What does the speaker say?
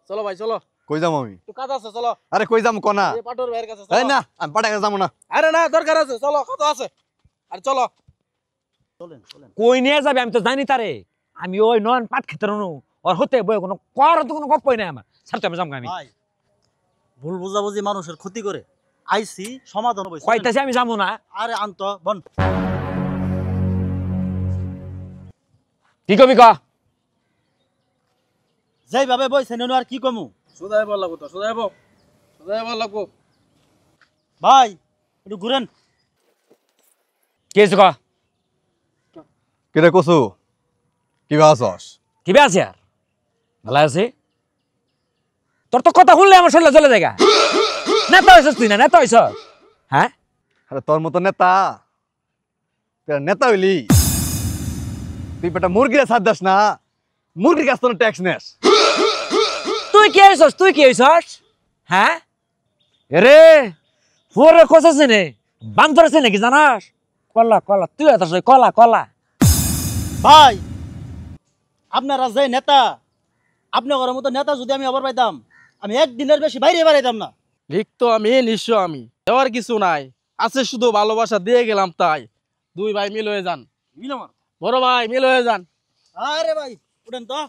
চলো ভাই চলো। কই যাম আমি? একটু কাজ আছে চলো। আরে কই যাম কোনা? এই পাটোর ভাইয়ের কাছে এই চলো। না আমি পাটা কাছে যাবো না। আরে না দরকার আছে চলো কত আছে। আর চলো। চলেন চলেন। কই নিয়ে যাবে আমি তো জানি তারে। আমি ওই নন পাট খেতে রনু ওর হতে বই কোনো কর তো কোনো গপ্পই নাই আমার। ছাড়তে আমি যাম আমি। ভাই ভুল বুঝাবুঝি মানুষের ক্ষতি করে। আইসি সমাধান হবে। কইতাছি আমি যাবো না। আরে আন্ত বন। কি কবি ক? যেইভাবে বইছে নেনু আর কি কমু? সোজাই বল লাগবো তো সোজাই বল। সোজাই বল লাগবো। ভাই একটু ঘুরেন। কি হইছে ক? কিরে কসু কি আছস? কি বে আছে আর? ভালো আছে? তোর তো কথা শুনলে আমার শরীরে চলে যায়। নেতা হইছস তুই না নেতা হইছস? হ্যাঁ? আরে তোর মতো নেতা তুই নেতা হইলি তুই বেটা মুরগিরে ছাড় দাস না। মুরগির কাছ থেকে ট্যাক্স নেস। তুই কি হইছস? তুই কি হইছস? হ্যাঁ? রে পুরো কোসা চিনে বান্দর আছে নাকি জানাস? কলা কলা তুই হইছস কলা কলা। ভাই আপনারা যে নেতা, আপনার মতো নেতা যদি আমি আবার পাইতাম, আমি একদিনের বেশি বাইরে বাড়াইতাম না। ঠিক তো আমি নিশ্চয় আমি দেওয়ার কিছু নাই আছে শুধু ভালোবাসা দিয়ে গেলাম তাই। দুই ভাই মিল হয়ে যান। বড় ভাই মিল হয়ে যান। আরে ভাই উঠেন তো।